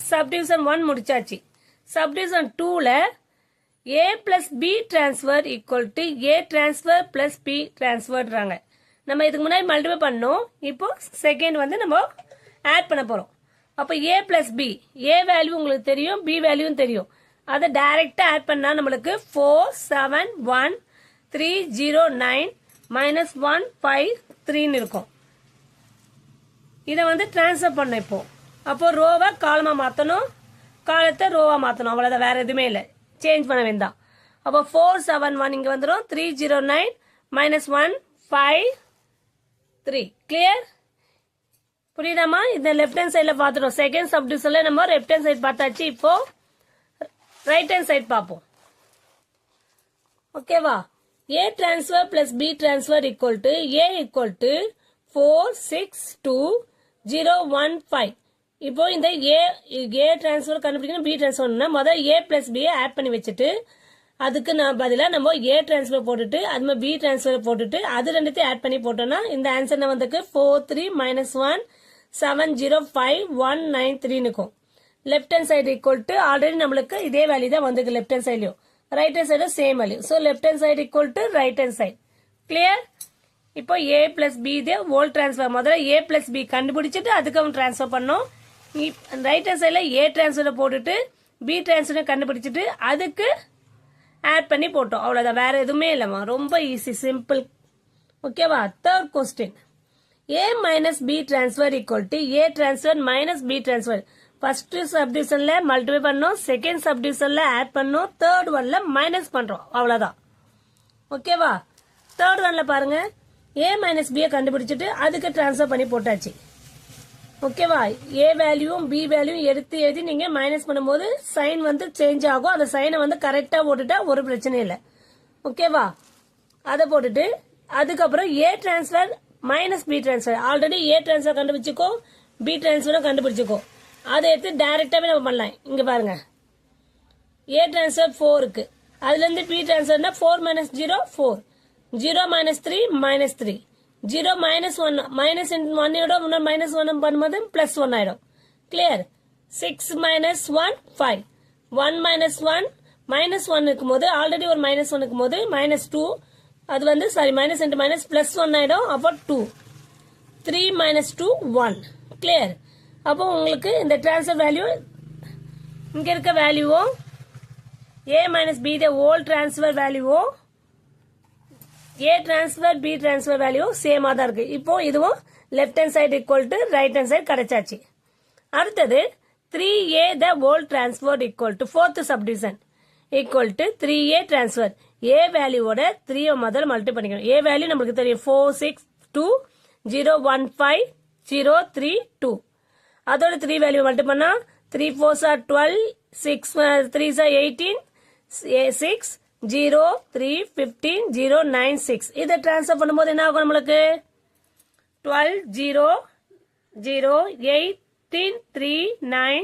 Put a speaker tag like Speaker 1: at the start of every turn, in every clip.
Speaker 1: subdivision 1 முடிச்சாச்சு. subdivision 2ல a plus b transfer equal to a transfer plus b transferறாங்க. நம்ம இதுக்கு முன்னாடி மல்டிப்ளை பண்ணோம். இப்போ செகண்ட் வந்து நம்ம ஆட் பண்ண போறோம். அப்ப a plus b, a value உங்களுக்கு தெரியும், b வேல்யூவும் தெரியும். அதை டைரக்டா ஆட் பண்ணா நம்மளுக்கு 4 7 1 3 0 9 minus 1 5 3 இருக்கும். இதை வந்து டிரான்ஸ்ஃபர் பண்ண இப்போ. அப்போ ரோவை காலமா மாத்தணும், காலத்தை ரோவா மாத்தணும். அவ்வளவுதான், வேற எதுவுமே இல்லை, சேஞ்ச் பண்ண வேண்டாம். அப்போ 4 7 1 இங்க வந்துடும். 3 0 9 minus 1 5 3. கிளியர்? புரியுதாமா? இந்த லெஃப்ட் ஹேண்ட் சைட்ல பாத்துட்டோம். செகண்ட் சப்டிவிஷன்ல நம்ம லெஃப்ட் ஹேண்ட் சைட் பார்த்தாச்சு. இப்போ ரைட் ஹேண்ட் சைட் பார்ப்போம். ஓகேவா? a transfer plus b transfer equal to a equal to 4 6 2 0 1 5. இப்போ இந்த a transfer கண்டுபிடிக்கணும், b transfer முதல்ல a plus b ஆட் பண்ணி வச்சுட்டு அதுக்கு நான் பதிலா நம்ம a transfer போட்டுட்டு அது b transfer போட்டுட்டு அது ரெண்டுத்தையும் ஆட் பண்ணி போட்டோம்னா இந்த ஆன்சர் வந்துக்கு 4 3 minus 1 7 0 5 1 9 3 இருக்கும். Left hand side equal to already நம்மளுக்கு இதே வேல்யூ தான் வந்திருக்கு லெஃப்ட் ஹேண்ட் சைட்லயும். Right hand side same value. So left hand side equal to right hand side. Clear? இப்போ a plus b இதே ஹோல் டிரான்ஸ்ஃபர் முதல்ல a plus b கண்டுபிடிச்சிட்டு அதுக்கு டிரான்ஸ்ஃபர் பண்ணோம். ரைட் ஹேண்ட் சைடுல a டிரான்ஸ்ஃபர் போட்டுட்டு b டிரான்ஸ்ஃபர் கண்டுபிடிச்சிட்டு அதுக்கு ஆட் பண்ணி போட்டோம். அவ்வளவுதான், வேற எதுவுமே இல்லமா. ரொம்ப ஈஸி, சிம்பிள். ஓகேவா? Third question. a minus b transfer equal to a transfer minus b transfer. First சப்டிவிஷன்ல மல்டிப்ளை பண்ணோம், செகண்ட் சப்டிவிஷன்ல ஆட் பண்ணோம், தேர்ட் ஒன்ல மைனஸ் பண்றோம். அவ்வளவுதான். ஓகேவா? தேர்ட் ஒன்ல பாருங்க, a மைனஸ் b கண்டுபிடிச்சிட்டு அதுக்கு டிரான்ஸ்ஃபர் பண்ணி போட்டாச்சு. ஓகேவா? a வேல்யூவும் b வேல்யூவும் எடுத்து எழுதி நீங்க மைனஸ் பண்ணும்போது சைன் வந்து சேஞ்ச் ஆகும். அந்த சைனை வந்து கரெக்டா போட்டுட்டா ஒரு பிரச்சனை இல்லை. ஓகேவா? அதை போட்டுட்டு அதுக்கப்புறம் a transfer minus b transfer. Already a transfer கண்டுபிடிச்சிக்கோ, b டிரான்ஸ்ஃபரும் கண்டுபிடிச்சிக்கோ. அதை எடுத்து டைரக்டாவே நம்ம பண்ணலாம். இங்க பாருங்க, a டிரான்ஸ்ஃபர் 4 இருக்கு, அதுல இருந்து b டிரான்ஸ்ஃபர்னா 4 minus 0 4 0 minus 3 minus 3 0 minus 1 minus 1 ஓட minus 1 பண்ணும்போது plus 1 ஆயிடும். கிளியர்? 6 minus 1 5 1 minus 1 minus 1 இருக்கும்போது ஆல்ரெடி ஒரு minus 1 இருக்கும்போது minus 2 அது வந்து sorry minus into minus plus 1 ஆயிடும். அப்போ 2 3 minus 2 1. கிளியர்? அப்போ உங்களுக்கு இந்த டிரான்ஸ்ஃபர் வேல்யூ இங்க இருக்க வேல்யூவும் a minus b the whole transfer வேல்யூவும் a transfer b transfer value சேமா தான் இருக்கு. இப்போ இதுவும் left hand side equal to right hand side கிடைச்சாச்சு. அடுத்தது 3a the whole transfer equal to fourth subdivision equal to 3a transfer. a வேல்யூவோட 3 முதல்ல மல்டிப்ளை பண்ணிக்கணும். a வேல்யூ நமக்கு தெரியும் 4 6 2 0 1 5 0 3 2. அதோட 3 வேல்யூ மல்டிப்ளை பண்ணா 3 4s are 12 6 3s are 18 6 0 3 15 0 9 6. இதை டிரான்ஸ்ஃபர் பண்ணும்போது என்ன ஆகும் நம்மளுக்கு 12 0 0 18 3 9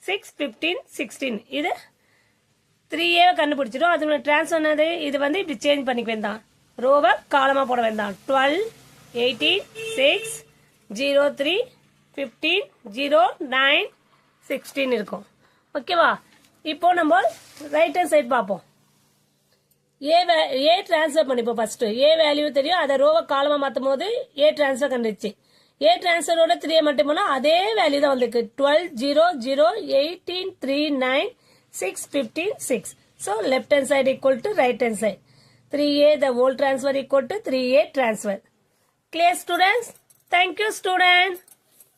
Speaker 1: 6 15 16. இது 3a கண்டுபிடிச்சிடும். அது டிரான்ஸ்ஃபர் பண்ணது இது வந்து இப்படி சேஞ்ச் பண்ணிக்க வேண்டாம், ரோவை காலமா போட வேண்டாம். 12 18 6 0 3 15 0 9 16 இருக்கும். ஓகேவா? இப்போ நம்ம ரைட் ஹேண்ட் சைடு பார்ப்போம். a டிரான்ஸ்ஃபர் பண்ணிப்போம். ஃபர்ஸ்ட் a வேல்யூ தெரியும், அதை ரோவை காலமா மாத்தும் போது a டிரான்ஸ்ஃபர் கண்டுச்சு. a டிரான்ஸ்ஃபரோட 3 மட்டும் போனா அதே வேல்யூ தான் வந்திருக்கு. 12 0 0 18 3 9 6 15 6. So left hand side equal to right hand side. 3a the whole transfer equal to 3a transfer. Clear students? Thank you students.